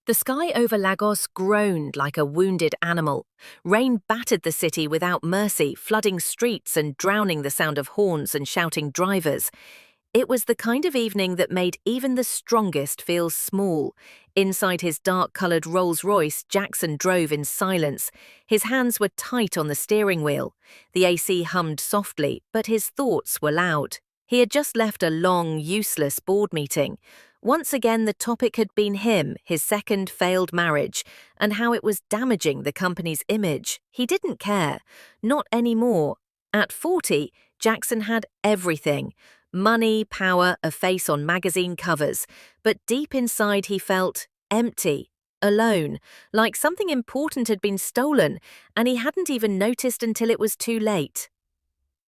The sky over Lagos groaned like a wounded animal. Rain battered the city without mercy, flooding streets and drowning the sound of horns and shouting drivers. It was the kind of evening that made even the strongest feel small. Inside his dark-coloured Rolls-Royce, Jackson drove in silence. His hands were tight on the steering wheel. The AC hummed softly, but his thoughts were loud. He had just left a long, useless board meeting. Once again, the topic had been him, his second failed marriage, and how it was damaging the company's image. He didn't care. Not anymore. At 40, Jackson had everything. Money, power, a face on magazine covers. But deep inside he felt empty, alone, like something important had been stolen, and he hadn't even noticed until it was too late.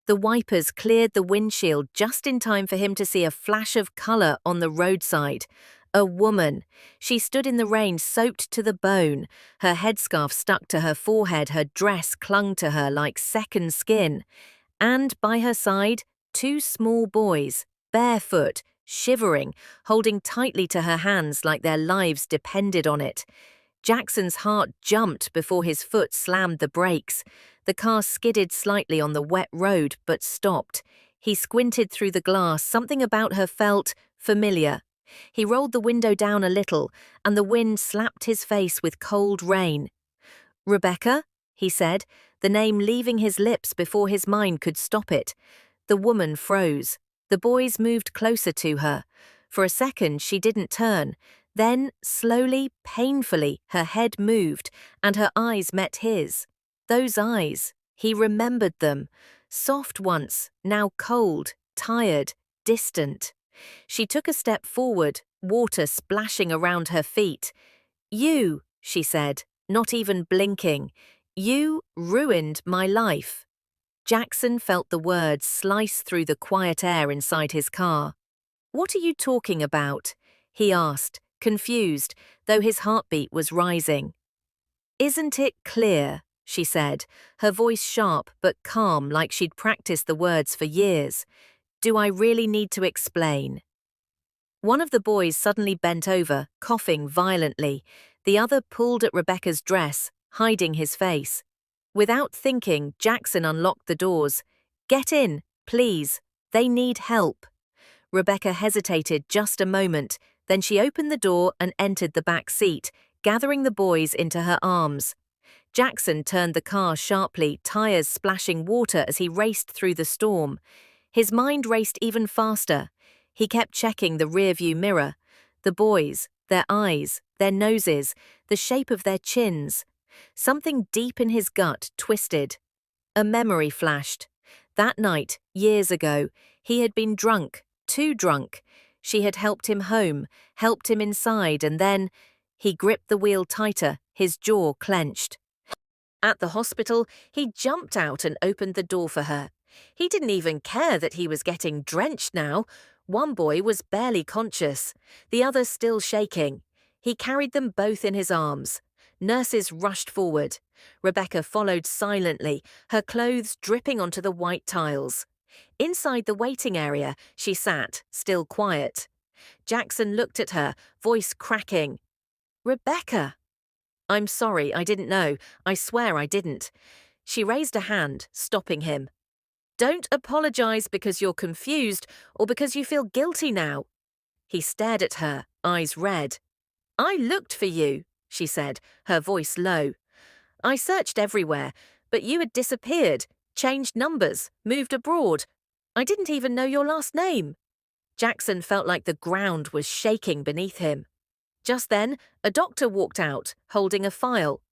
The wipers cleared the windshield just in time for him to see a flash of colour on the roadside. A woman. She stood in the rain, soaked to the bone. Her headscarf stuck to her forehead, her dress clung to her like second skin. And by her side, two small boys, barefoot, shivering, holding tightly to her hands like their lives depended on it. Jackson's heart jumped before his foot slammed the brakes. The car skidded slightly on the wet road, but stopped. He squinted through the glass. Something about her felt familiar. He rolled the window down a little, and the wind slapped his face with cold rain. "Rebecca?" he said, the name leaving his lips before his mind could stop it. The woman froze. The boys moved closer to her. For a second, she didn't turn. Then, slowly, painfully, her head moved, and her eyes met his. Those eyes, he remembered them. Soft once, now cold, tired, distant. She took a step forward, water splashing around her feet. "You," she said, not even blinking. "You ruined my life." Jackson felt the words slice through the quiet air inside his car. "What are you talking about?" he asked, confused, though his heartbeat was rising. "Isn't it clear?" she said, her voice sharp but calm like she'd practiced the words for years. "Do I really need to explain?" One of the boys suddenly bent over, coughing violently. The other pulled at Rebecca's dress, hiding his face. Without thinking, Jackson unlocked the doors. "Get in, please. They need help." Rebecca hesitated just a moment, then she opened the door and entered the back seat, gathering the boys into her arms. Jackson turned the car sharply, tires splashing water as he raced through the storm. His mind raced even faster. He kept checking the rearview mirror. The boys, their eyes, their noses, the shape of their chins. Something deep in his gut twisted. A memory flashed. That night, years ago, he had been drunk, too drunk. She had helped him home, helped him inside, and then he gripped the wheel tighter, his jaw clenched. At the hospital, he jumped out and opened the door for her. He didn't even care that he was getting drenched now. One boy was barely conscious, the other still shaking. He carried them both in his arms. Nurses rushed forward. Rebecca followed silently, her clothes dripping onto the white tiles. Inside the waiting area, she sat, still quiet. Jackson looked at her, voice cracking. "Rebecca!" "I'm sorry, I didn't know. I swear I didn't." She raised a hand, stopping him. "Don't apologize because you're confused or because you feel guilty now." He stared at her, eyes red. "I looked for you," she said, her voice low. "I searched everywhere, but you had disappeared, changed numbers, moved abroad. I didn't even know your last name." Jackson felt like the ground was shaking beneath him. Just then, a doctor walked out, holding a file.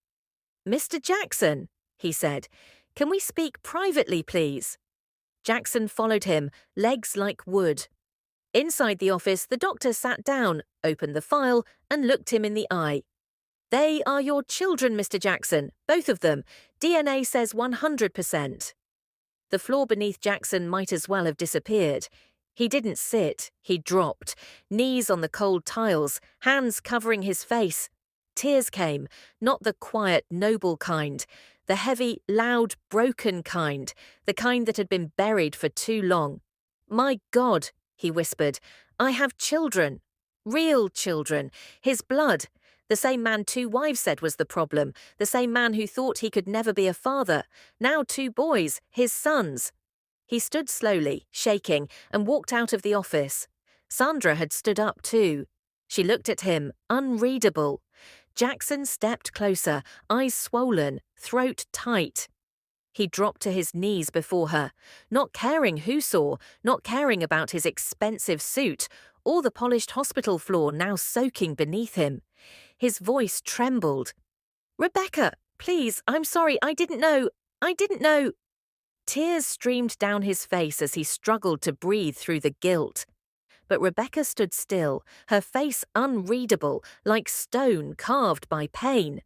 "Mr. Jackson," he said, "can we speak privately, please?" Jackson followed him, legs like wood. Inside the office, the doctor sat down, opened the file, and looked him in the eye. "They are your children, Mr. Jackson, both of them. DNA says 100%. The floor beneath Jackson might as well have disappeared. He didn't sit, he dropped, knees on the cold tiles, hands covering his face. Tears came, not the quiet, noble kind, the heavy, loud, broken kind, the kind that had been buried for too long. "My God," he whispered, "I have children. Real children. His blood. The same man 2 wives said was the problem, the same man who thought he could never be a father, now 2 boys, his sons. He stood slowly, shaking, and walked out of the office. Sandra had stood up too. She looked at him, unreadable. Jackson stepped closer, eyes swollen, throat tight. He dropped to his knees before her, not caring who saw, not caring about his expensive suit, or the polished hospital floor now soaking beneath him. His voice trembled. "Rebecca, please, I'm sorry, I didn't know. Tears streamed down his face as he struggled to breathe through the guilt. But Rebecca stood still, her face unreadable, like stone carved by pain.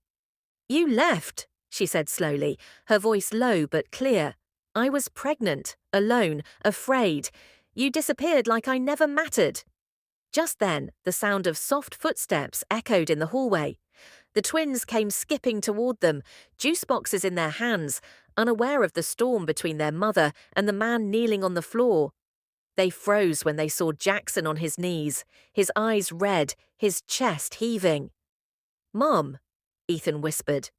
"You left," she said slowly, her voice low but clear. "I was pregnant, alone, afraid. You disappeared like I never mattered." Just then, the sound of soft footsteps echoed in the hallway. The twins came skipping toward them, juice boxes in their hands, unaware of the storm between their mother and the man kneeling on the floor. They froze when they saw Jackson on his knees, his eyes red, his chest heaving. "Mom," Ethan whispered.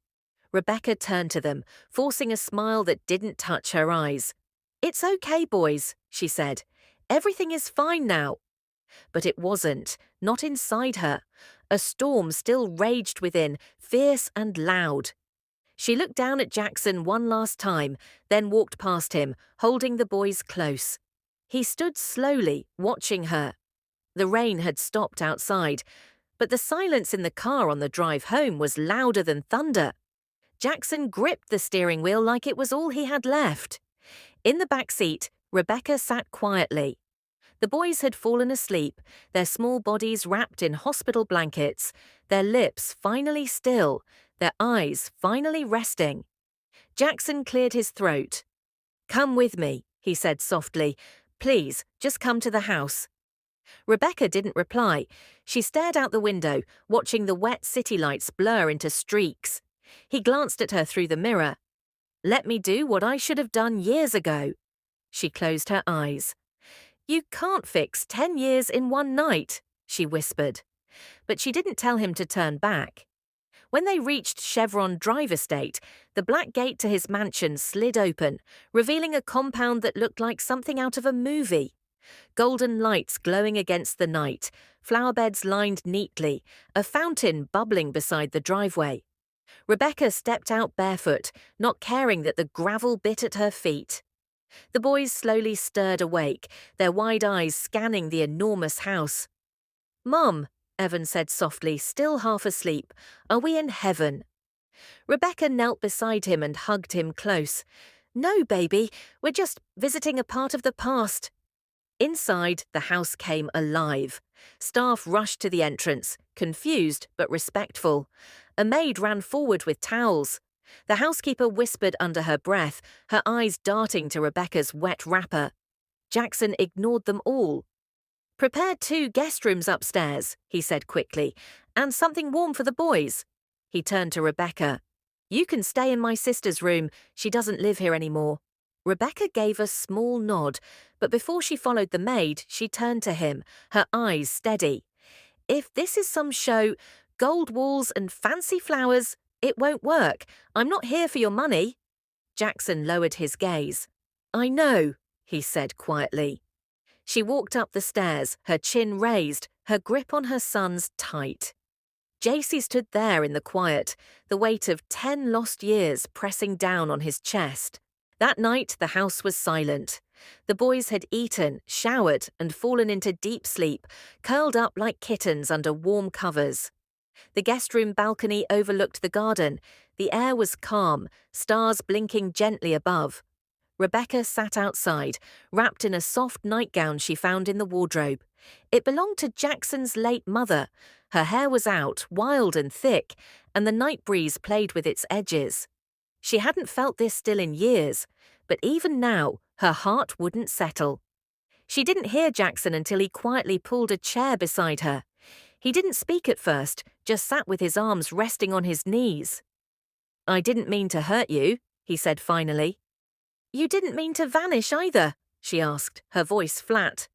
Rebecca turned to them, forcing a smile that didn't touch her eyes. "It's okay, boys," she said. "Everything is fine now." But it wasn't, not inside her. A storm still raged within, fierce and loud. She looked down at Jackson one last time, then walked past him, holding the boys close. He stood slowly, watching her. The rain had stopped outside, but the silence in the car on the drive home was louder than thunder. Jackson gripped the steering wheel like it was all he had left. In the back seat, Rebecca sat quietly. The boys had fallen asleep, their small bodies wrapped in hospital blankets, their lips finally still, their eyes finally resting. Jackson cleared his throat. "Come with me," he said softly. "Please, just come to the house." Rebecca didn't reply. She stared out the window, watching the wet city lights blur into streaks. He glanced at her through the mirror. "Let me do what I should have done years ago." She closed her eyes. "You can't fix 10 years in one night," she whispered. But she didn't tell him to turn back. When they reached Chevron Drive Estate, the black gate to his mansion slid open, revealing a compound that looked like something out of a movie. Golden lights glowing against the night, flower beds lined neatly, a fountain bubbling beside the driveway. Rebecca stepped out barefoot, not caring that the gravel bit at her feet. The boys slowly stirred awake, their wide eyes scanning the enormous house. "Mum," Evan said softly, still half asleep, "are we in heaven?" Rebecca knelt beside him and hugged him close. "No, baby, we're just visiting a part of the past." Inside, the house came alive. Staff rushed to the entrance, confused but respectful. A maid ran forward with towels. The housekeeper whispered under her breath, her eyes darting to Rebecca's wet wrapper. Jackson ignored them all. "Prepare 2 guest rooms upstairs," he said quickly, "and something warm for the boys." He turned to Rebecca. "You can stay in my sister's room. She doesn't live here anymore." Rebecca gave a small nod, but before she followed the maid, she turned to him, her eyes steady. "If this is some show, gold walls and fancy flowers, it won't work. I'm not here for your money." Jackson lowered his gaze. "I know," he said quietly. She walked up the stairs, her chin raised, her grip on her sons tight. JC stood there in the quiet, the weight of 10 lost years pressing down on his chest. That night, the house was silent. The boys had eaten, showered, and fallen into deep sleep, curled up like kittens under warm covers. The guest room balcony overlooked the garden. The air was calm, stars blinking gently above. Rebecca sat outside, wrapped in a soft nightgown she found in the wardrobe. It belonged to Jackson's late mother. Her hair was out, wild and thick, and the night breeze played with its edges. She hadn't felt this still in years, but even now, her heart wouldn't settle. She didn't hear Jackson until he quietly pulled a chair beside her. He didn't speak at first, just sat with his arms resting on his knees. "I didn't mean to hurt you," he said finally. "You didn't mean to vanish either," she asked, her voice flat.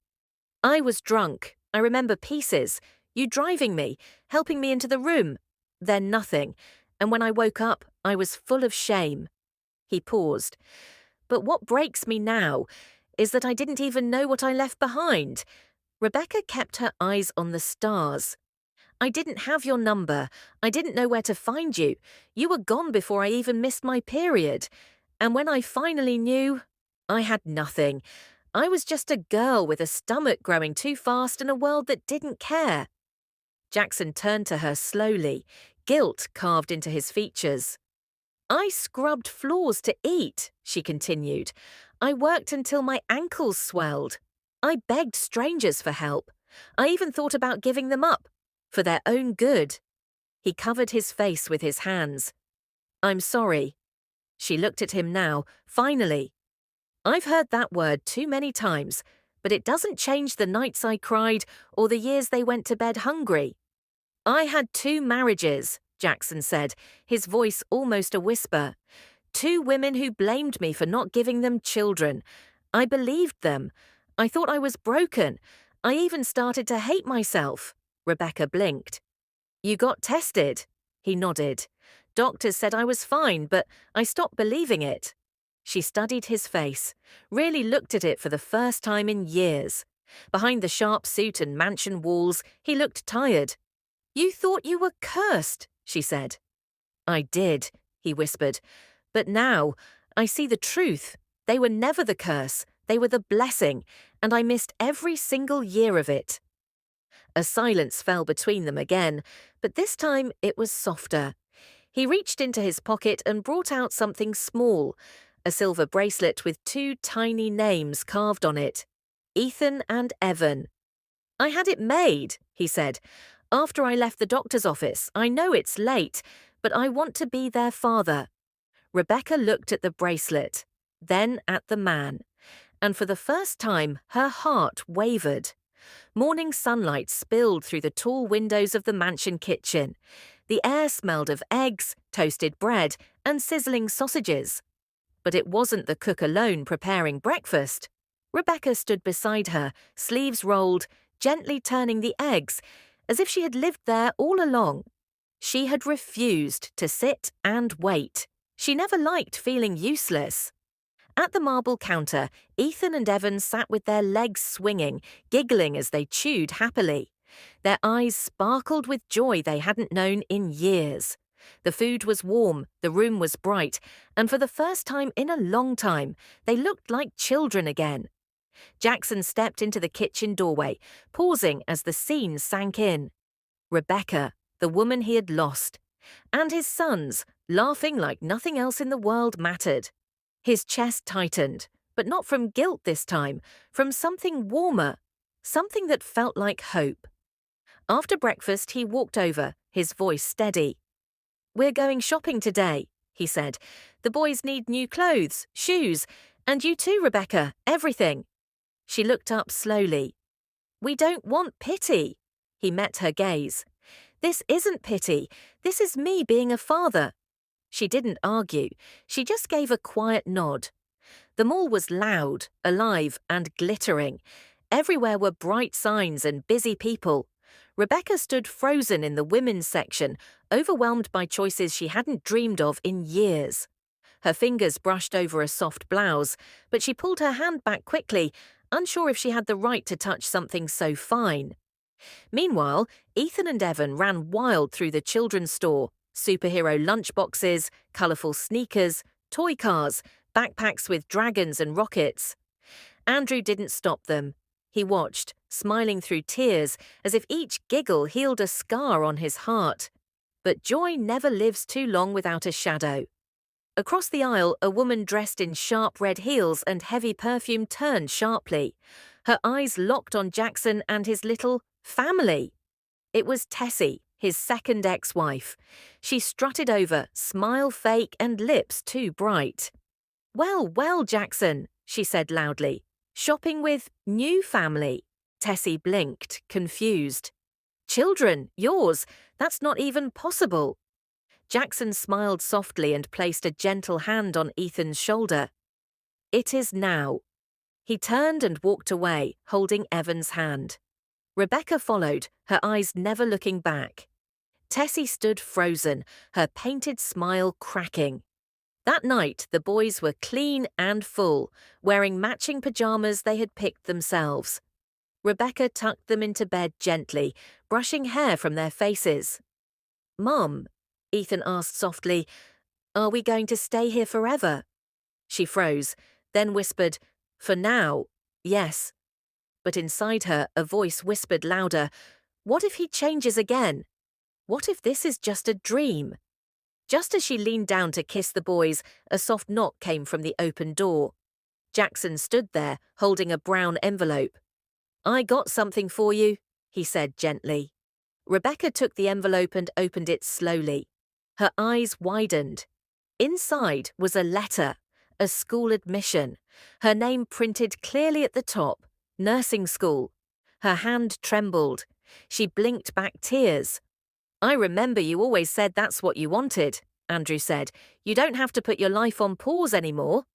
"I was drunk. I remember pieces. You driving me, helping me into the room. Then nothing, and when I woke up, I was full of shame." He paused. "But what breaks me now is that I didn't even know what I left behind." Rebecca kept her eyes on the stars. "I didn't have your number. I didn't know where to find you. You were gone before I even missed my period. And when I finally knew, I had nothing. I was just a girl with a stomach growing too fast in a world that didn't care." Jackson turned to her slowly, guilt carved into his features. "I scrubbed floors to eat," she continued. "I worked until my ankles swelled. I begged strangers for help. I even thought about giving them up, for their own good." He covered his face with his hands. "I'm sorry." She looked at him now, finally. "I've heard that word too many times, but it doesn't change the nights I cried or the years they went to bed hungry." "I had 2 marriages," Jackson said, his voice almost a whisper. "2 women who blamed me for not giving them children. I believed them. I thought I was broken. I even started to hate myself." Rebecca blinked. "You got tested?" He nodded. "Doctors said I was fine, but I stopped believing it." She studied his face, really looked at it for the first time in years. Behind the sharp suit and mansion walls, he looked tired. "You thought you were cursed," she said. "I did," he whispered. "But now, I see the truth. They were never the curse. They were the blessing, and I missed every single year of it." A silence fell between them again, but this time it was softer. He reached into his pocket and brought out something small, a silver bracelet with 2 tiny names carved on it. Ethan and Evan. "I had it made," he said. "After I left the doctor's office. I know it's late, but I want to be their father." Rebecca looked at the bracelet, then at the man, and for the first time her heart wavered. Morning sunlight spilled through the tall windows of the mansion kitchen. The air smelled of eggs, toasted bread, and sizzling sausages. But it wasn't the cook alone preparing breakfast. Rebecca stood beside her, sleeves rolled, gently turning the eggs, as if she had lived there all along. She had refused to sit and wait. She never liked feeling useless. At the marble counter, Ethan and Evan sat with their legs swinging, giggling as they chewed happily. Their eyes sparkled with joy they hadn't known in years. The food was warm, the room was bright, and for the first time in a long time, they looked like children again. Jackson stepped into the kitchen doorway, pausing as the scene sank in. Rebecca, the woman he had lost, and his sons, laughing like nothing else in the world mattered. His chest tightened, but not from guilt this time, from something warmer, something that felt like hope. After breakfast, he walked over, his voice steady. "We're going shopping today," he said. "The boys need new clothes, shoes, and you too, Rebecca, everything." She looked up slowly. "We don't want pity." He met her gaze. "This isn't pity. This is me being a father." She didn't argue. She just gave a quiet nod. The mall was loud, alive, and glittering. Everywhere were bright signs and busy people. Rebecca stood frozen in the women's section, overwhelmed by choices she hadn't dreamed of in years. Her fingers brushed over a soft blouse, but she pulled her hand back quickly, unsure if she had the right to touch something so fine. Meanwhile, Ethan and Evan ran wild through the children's store. Superhero lunchboxes, colourful sneakers, toy cars, backpacks with dragons and rockets. Andrew didn't stop them. He watched, smiling through tears, as if each giggle healed a scar on his heart. But joy never lives too long without a shadow. Across the aisle, a woman dressed in sharp red heels and heavy perfume turned sharply. Her eyes locked on Jackson and his little family. It was Tessie, his second ex-wife. She strutted over, smile fake and lips too bright. "Well, well, Jackson," she said loudly. "Shopping with new family." Tessie blinked, confused. "Children, yours, that's not even possible." Jackson smiled softly and placed a gentle hand on Ethan's shoulder. "It is now." He turned and walked away, holding Evan's hand. Rebecca followed, her eyes never looking back. Tessie stood frozen, her painted smile cracking. That night, the boys were clean and full, wearing matching pajamas they had picked themselves. Rebecca tucked them into bed gently, brushing hair from their faces. "Mom," Ethan asked softly, "are we going to stay here forever?" She froze, then whispered, "For now, yes." But inside her, a voice whispered louder, "What if he changes again? What if this is just a dream?" Just as she leaned down to kiss the boys, a soft knock came from the open door. Jackson stood there, holding a brown envelope. "I got something for you," he said gently. Rebecca took the envelope and opened it slowly. Her eyes widened. Inside was a letter, a school admission, her name printed clearly at the top, nursing school. Her hand trembled. She blinked back tears. "I remember you always said that's what you wanted," Andrew said. "You don't have to put your life on pause anymore."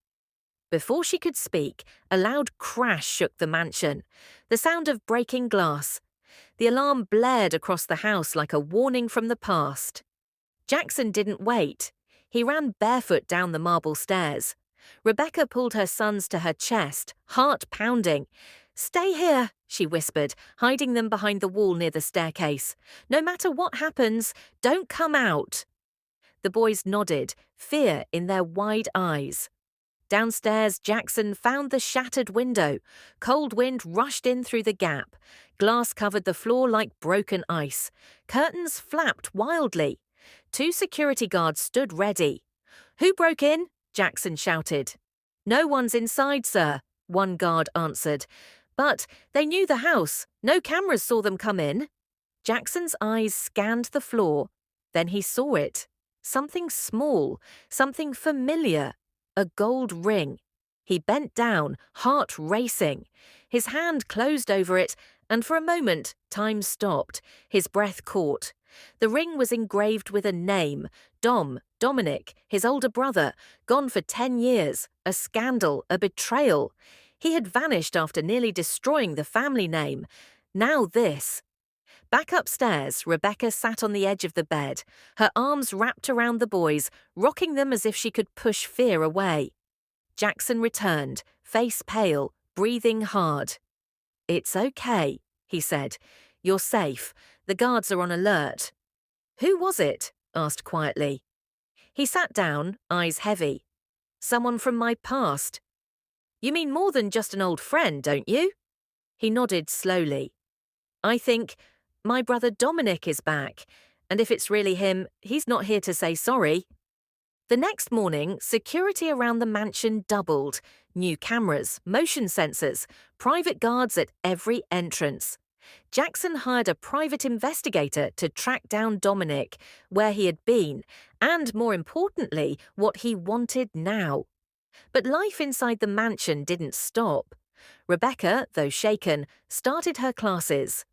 Before she could speak, a loud crash shook the mansion, the sound of breaking glass. The alarm blared across the house like a warning from the past. Jackson didn't wait. He ran barefoot down the marble stairs. Rebecca pulled her sons to her chest, heart pounding. "Stay here," she whispered, hiding them behind the wall near the staircase. "No matter what happens, don't come out." The boys nodded, fear in their wide eyes. Downstairs, Jackson found the shattered window. Cold wind rushed in through the gap. Glass covered the floor like broken ice. Curtains flapped wildly. 2 security guards stood ready. "Who broke in?" Jackson shouted. "No one's inside, sir," one guard answered. "But they knew the house. No cameras saw them come in." Jackson's eyes scanned the floor. Then he saw it. Something small, something familiar. A gold ring. He bent down, heart racing. His hand closed over it, and for a moment, time stopped. His breath caught. The ring was engraved with a name, Dominic, his older brother, gone for 10 years, a scandal, a betrayal. He had vanished after nearly destroying the family name. Now this. Back upstairs, Rebecca sat on the edge of the bed, her arms wrapped around the boys, rocking them as if she could push fear away. Jackson returned, face pale, breathing hard. "It's okay," he said. "You're safe. The guards are on alert." "Who was it?" asked quietly. He sat down, eyes heavy. "Someone from my past." "You mean more than just an old friend, don't you?" He nodded slowly. "I think my brother Dominic is back, and if it's really him, he's not here to say sorry." The next morning, security around the mansion doubled. New cameras, motion sensors, private guards at every entrance. Jackson hired a private investigator to track down Dominic, where he had been, and more importantly, what he wanted now. But life inside the mansion didn't stop. Rebecca, though shaken, started her classes.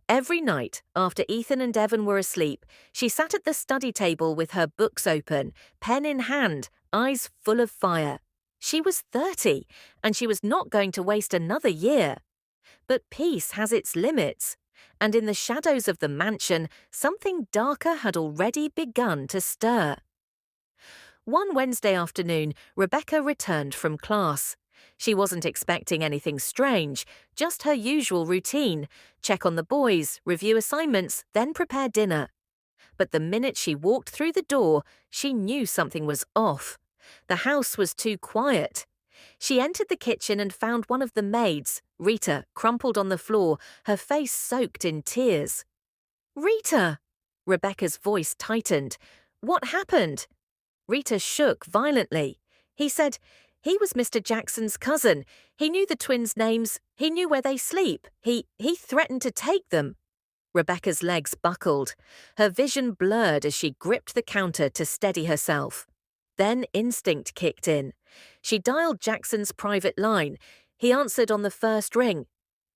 Every night, after Ethan and Evan were asleep, she sat at the study table with her books open, pen in hand, eyes full of fire. She was 30, and she was not going to waste another year. But peace has its limits, and in the shadows of the mansion, something darker had already begun to stir. One Wednesday afternoon, Rebecca returned from class. She wasn't expecting anything strange, just her usual routine: check on the boys, review assignments, then prepare dinner. But the minute she walked through the door, she knew something was off. The house was too quiet. She entered the kitchen and found one of the maids, Rita, crumpled on the floor, her face soaked in tears. "Rita!" Rebecca's voice tightened. "What happened?" Rita shook violently. He said, "He was Mr. Jackson's cousin. He knew the twins' names. He knew where they sleep. He threatened to take them." Rebecca's legs buckled. Her vision blurred as she gripped the counter to steady herself. Then instinct kicked in. She dialed Jackson's private line. He answered on the first ring.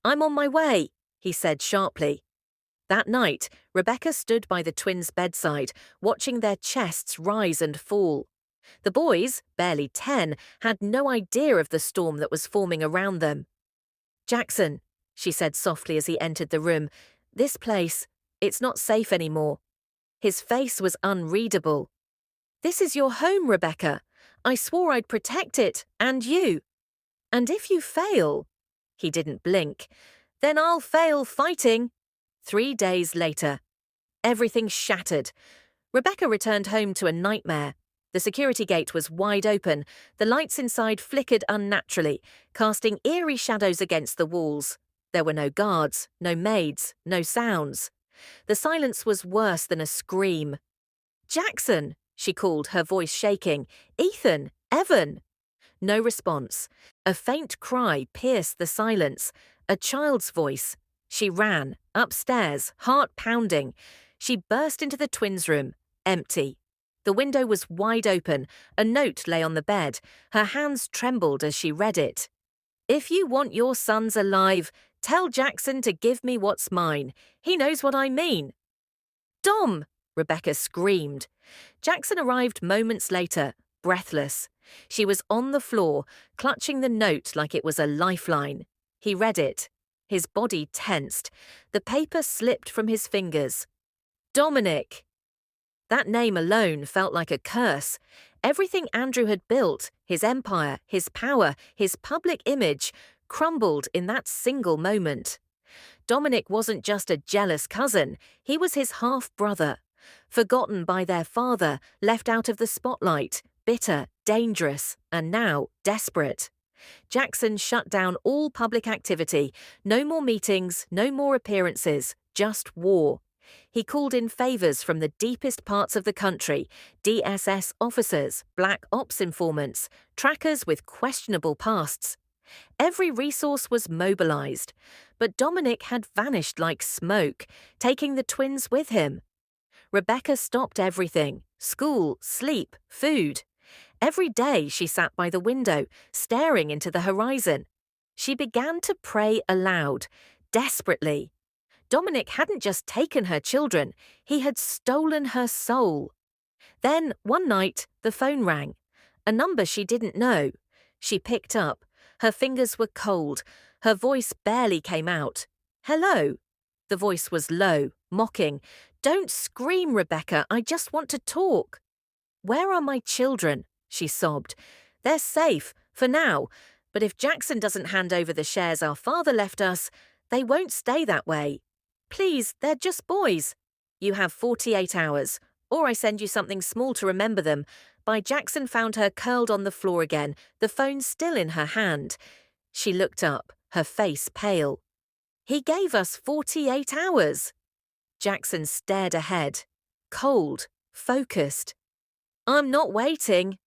"I'm on my way," he said sharply. That night, Rebecca stood by the twins' bedside, watching their chests rise and fall. The boys, barely 10, had no idea of the storm that was forming around them. "Jackson," she said softly as he entered the room, "this place, it's not safe anymore." His face was unreadable. "This is your home, Rebecca. I swore I'd protect it, and you. And if you fail," he didn't blink, "then I'll fail fighting." 3 days later. Everything shattered. Rebecca returned home to a nightmare. The security gate was wide open. The lights inside flickered unnaturally, casting eerie shadows against the walls. There were no guards, no maids, no sounds. The silence was worse than a scream. "Jackson," she called, her voice shaking. "Ethan, Evan." No response. A faint cry pierced the silence. A child's voice. She ran, upstairs, heart pounding. She burst into the twins' room, empty. The window was wide open. A note lay on the bed. Her hands trembled as she read it. "If you want your sons alive, tell Jackson to give me what's mine. He knows what I mean." "Dom!" Rebecca screamed. Jackson arrived moments later, breathless. She was on the floor, clutching the note like it was a lifeline. He read it. His body tensed. The paper slipped from his fingers. Dominic! That name alone felt like a curse. Everything Andrew had built, his empire, his power, his public image, crumbled in that single moment. Dominic wasn't just a jealous cousin, he was his half-brother. Forgotten by their father, left out of the spotlight, bitter, dangerous, and now desperate. Jackson shut down all public activity. No more meetings, no more appearances, just war. He called in favors from the deepest parts of the country, DSS officers, black ops informants, trackers with questionable pasts. Every resource was mobilized, but Dominic had vanished like smoke, taking the twins with him. Rebecca stopped everything: school, sleep, food. Every day she sat by the window, staring into the horizon. She began to pray aloud, desperately. Dominic hadn't just taken her children, he had stolen her soul. Then, one night, the phone rang. A number she didn't know. She picked up. Her fingers were cold. Her voice barely came out. "Hello." The voice was low, mocking. "Don't scream, Rebecca. I just want to talk." "Where are my children?" she sobbed. "They're safe, for now. But if Jackson doesn't hand over the shares our father left us, they won't stay that way. Please, they're just boys. You have 48 hours, or I send you something small to remember them." By Jackson found her curled on the floor again, the phone still in her hand. She looked up, her face pale. "He gave us 48 hours. Jackson stared ahead, cold, focused. "I'm not waiting."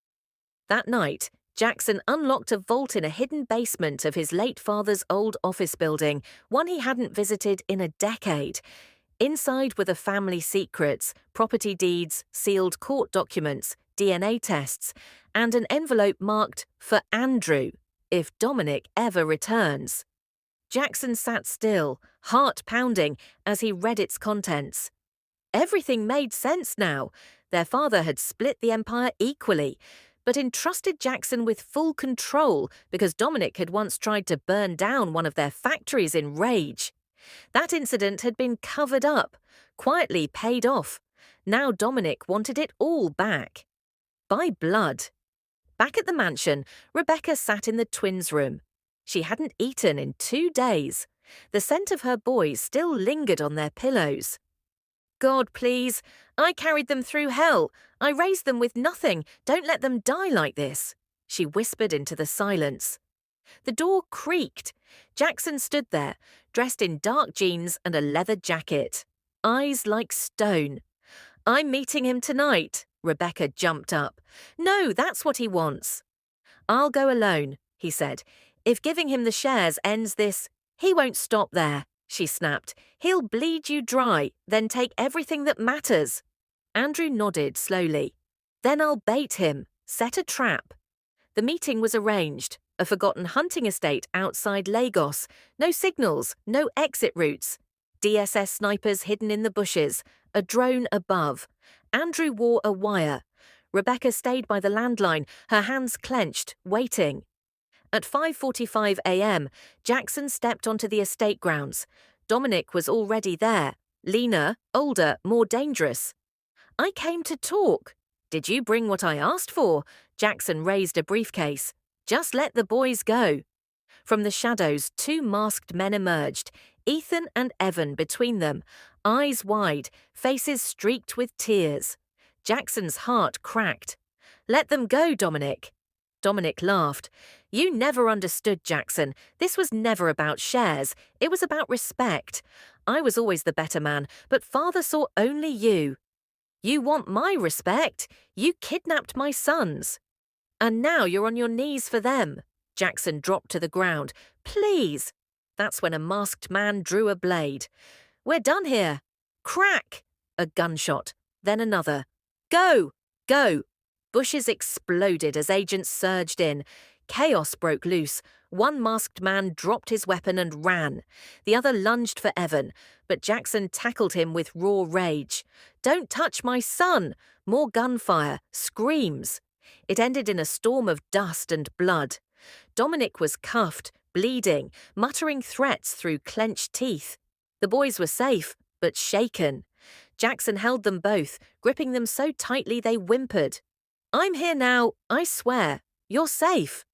That night, Jackson unlocked a vault in a hidden basement of his late father's old office building, one he hadn't visited in a decade. Inside were the family secrets, property deeds, sealed court documents, DNA tests, and an envelope marked "For Andrew," if Dominic ever returns. Jackson sat still, heart pounding, as he read its contents. Everything made sense now. Their father had split the empire equally, but entrusted Jackson with full control because Dominic had once tried to burn down one of their factories in rage. That incident had been covered up, quietly paid off. Now Dominic wanted it all back. By blood. Back at the mansion, Rebecca sat in the twins' room. She hadn't eaten in 2 days. The scent of her boys still lingered on their pillows. "God, please. I carried them through hell. I raised them with nothing. Don't let them die like this," she whispered into the silence. The door creaked. Jackson stood there, dressed in dark jeans and a leather jacket. Eyes like stone. "I'm meeting him tonight." Rebecca jumped up. "No, that's what he wants." "I'll go alone," he said. "If giving him the shares ends this—" "He won't stop there," she snapped. "He'll bleed you dry, then take everything that matters." Andrew nodded slowly. "Then I'll bait him, set a trap." The meeting was arranged. A forgotten hunting estate outside Lagos. No signals, no exit routes. DSS snipers hidden in the bushes. A drone above. Andrew wore a wire. Rebecca stayed by the landline, her hands clenched, waiting. At 5:45 a.m., Jackson stepped onto the estate grounds. Dominic was already there. Leaner, older, more dangerous. I came to talk. Did you bring what I asked for? Jackson raised a briefcase. Just let the boys go. From the shadows, two masked men emerged, Ethan and Evan between them, eyes wide, faces streaked with tears. Jackson's heart cracked. Let them go, Dominic. Dominic laughed. You never understood, Jackson. This was never about shares. It was about respect. I was always the better man, but Father saw only you. You want my respect? You kidnapped my sons. And now you're on your knees for them. Jackson dropped to the ground. Please. That's when a masked man drew a blade. We're done here. Crack! A gunshot. Then another. Go! Go! Bushes exploded as agents surged in. Chaos broke loose. One masked man dropped his weapon and ran. The other lunged for Evan, but Jackson tackled him with raw rage. Don't touch my son! More gunfire, screams. It ended in a storm of dust and blood. Dominic was cuffed, bleeding, muttering threats through clenched teeth. The boys were safe, but shaken. Jackson held them both, gripping them so tightly they whimpered. I'm here now, I swear. You're safe.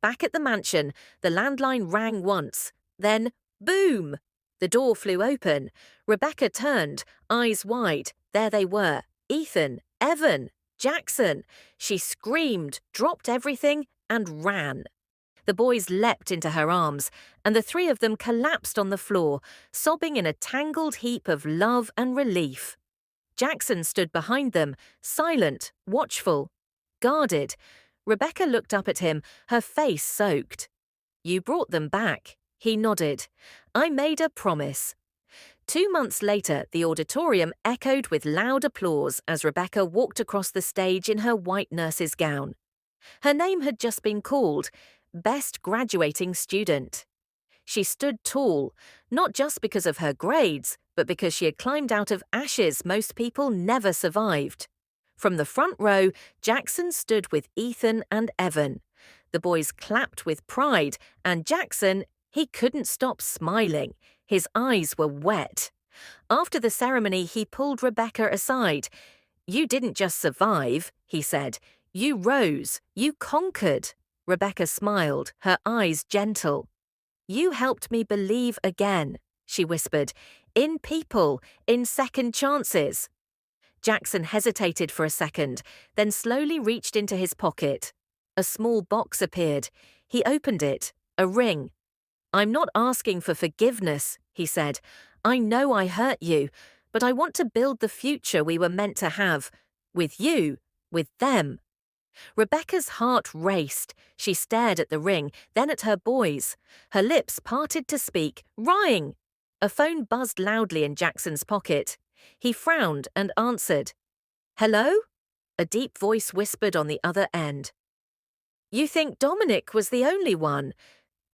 Back at the mansion, the landline rang once. Then, boom! The door flew open. Rebecca turned, eyes wide. There they were. Ethan, Evan, Jackson. She screamed, dropped everything, and ran. The boys leapt into her arms, and the three of them collapsed on the floor, sobbing in a tangled heap of love and relief. Jackson stood behind them, silent, watchful, guarded. Rebecca looked up at him, her face soaked. You brought them back. He nodded. I made a promise. 2 months later, the auditorium echoed with loud applause as Rebecca walked across the stage in her white nurse's gown. Her name had just been called, Best Graduating Student. She stood tall, not just because of her grades, but because she had climbed out of ashes most people never survived. From the front row, Jackson stood with Ethan and Evan. The boys clapped with pride, and Jackson, he couldn't stop smiling. His eyes were wet. After the ceremony, he pulled Rebecca aside. You didn't just survive, he said. You rose. You conquered. Rebecca smiled, her eyes gentle. You helped me believe again, she whispered. In people, in second chances. Jackson hesitated for a second, then slowly reached into his pocket. A small box appeared. He opened it. A ring. I'm not asking for forgiveness, he said. I know I hurt you, but I want to build the future we were meant to have. With you, with them. Rebecca's heart raced. She stared at the ring, then at her boys. Her lips parted to speak. Ring! A phone buzzed loudly in Jackson's pocket. He frowned and answered. Hello? A deep voice whispered on the other end. You think Dominic was the only one?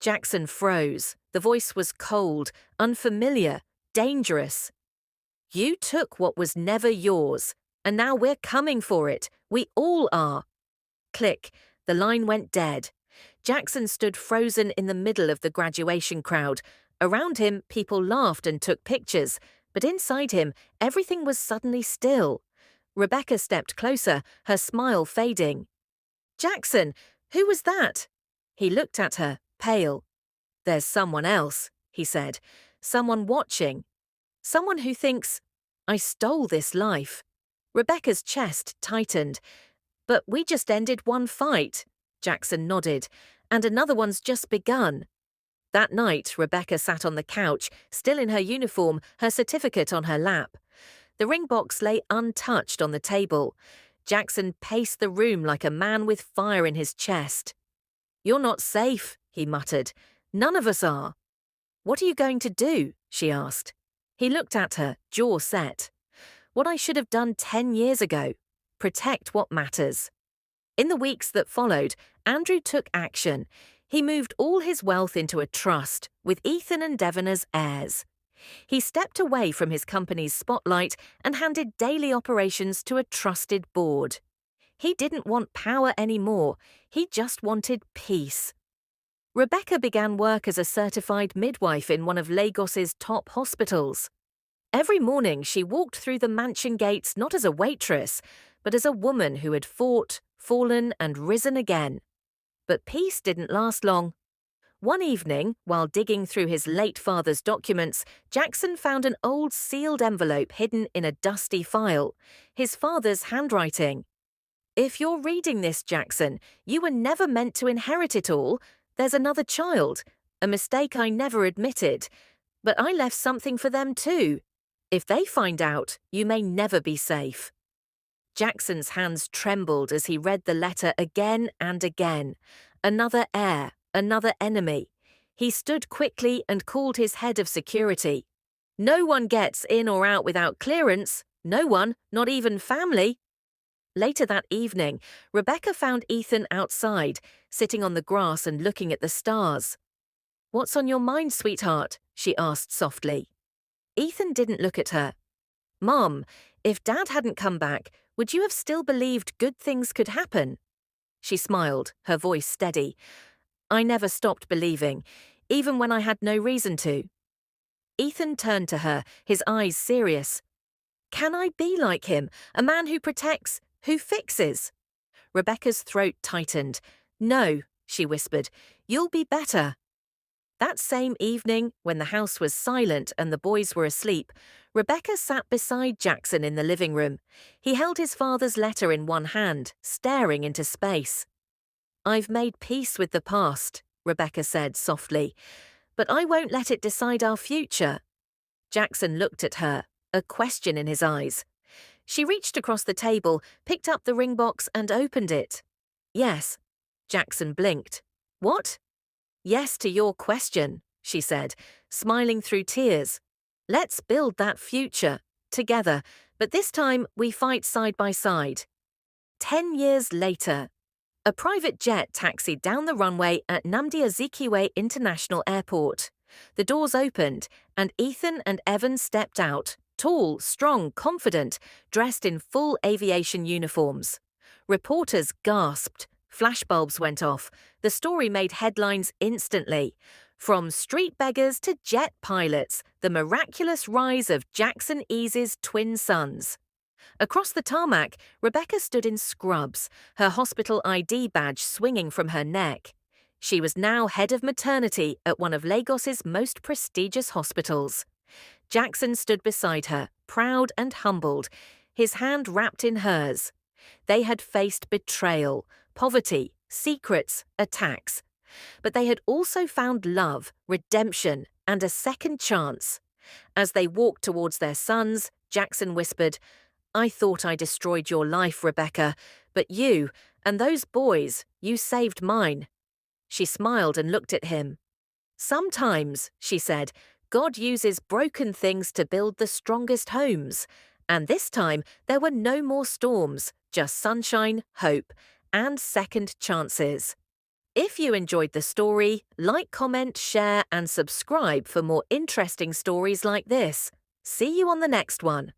Jackson froze. The voice was cold, unfamiliar, dangerous. You took what was never yours, and now we're coming for it. We all are. Click. The line went dead. Jackson stood frozen in the middle of the graduation crowd. Around him, people laughed and took pictures, but inside him, everything was suddenly still. Rebecca stepped closer, her smile fading. Jackson, who was that? He looked at her, pale. There's someone else, he said. Someone watching. Someone who thinks, I stole this life. Rebecca's chest tightened. But we just ended one fight, Jackson nodded, and another one's just begun. That night, Rebecca sat on the couch, still in her uniform, her certificate on her lap. The ring box lay untouched on the table. Jackson paced the room like a man with fire in his chest. You're not safe, he muttered. None of us are. What are you going to do? She asked. He looked at her, jaw set. What I should have done 10 years ago. Protect what matters. In the weeks that followed, Andrew took action. He moved all his wealth into a trust, with Ethan and Devon as heirs. He stepped away from his company's spotlight and handed daily operations to a trusted board. He didn't want power anymore. He just wanted peace. Rebecca began work as a certified midwife in one of Lagos's top hospitals. Every morning she walked through the mansion gates not as a waitress, but as a woman who had fought, fallen, and risen again. But peace didn't last long. One evening, while digging through his late father's documents, Jackson found an old sealed envelope hidden in a dusty file, his father's handwriting. "If you're reading this, Jackson, you were never meant to inherit it all. There's another child, a mistake I never admitted. But I left something for them too. If they find out, you may never be safe." Jackson's hands trembled as he read the letter again and again. Another heir, another enemy. He stood quickly and called his head of security. "No one gets in or out without clearance. No one, not even family." Later that evening, Rebecca found Ethan outside, sitting on the grass and looking at the stars. "What's on your mind, sweetheart?" she asked softly. Ethan didn't look at her. "Mom, if Dad hadn't come back, would you have still believed good things could happen?" She smiled, her voice steady. "I never stopped believing, even when I had no reason to." Ethan turned to her, his eyes serious. "Can I be like him, a man who protects, who fixes?" Rebecca's throat tightened. "No," she whispered, "you'll be better." That same evening, when the house was silent and the boys were asleep, Rebecca sat beside Jackson in the living room. He held his father's letter in one hand, staring into space. "I've made peace with the past," Rebecca said softly, "but I won't let it decide our future." Jackson looked at her, a question in his eyes. She reached across the table, picked up the ring box and opened it. "Yes." Jackson blinked. "What?" "Yes to your question," she said, smiling through tears. "Let's build that future, together, but this time we fight side by side." 10 years later, a private jet taxied down the runway at Nnamdi Azikiwe International Airport. The doors opened, and Ethan and Evan stepped out, tall, strong, confident, dressed in full aviation uniforms. Reporters gasped. Flashbulbs went off. The story made headlines instantly. From street beggars to jet pilots, the miraculous rise of Jackson Ease's twin sons. Across the tarmac, Rebecca stood in scrubs, her hospital ID badge swinging from her neck. She was now head of maternity at one of Lagos's most prestigious hospitals. Jackson stood beside her, proud and humbled, his hand wrapped in hers. They had faced betrayal, poverty, secrets, attacks. But they had also found love, redemption, and a second chance. As they walked towards their sons, Jackson whispered, "I thought I destroyed your life, Rebecca, but you, and those boys, you saved mine." She smiled and looked at him. "Sometimes," she said, "God uses broken things to build the strongest homes." And this time, there were no more storms, just sunshine, hope, and second chances. If you enjoyed the story, like, comment, share, and subscribe for more interesting stories like this. See you on the next one.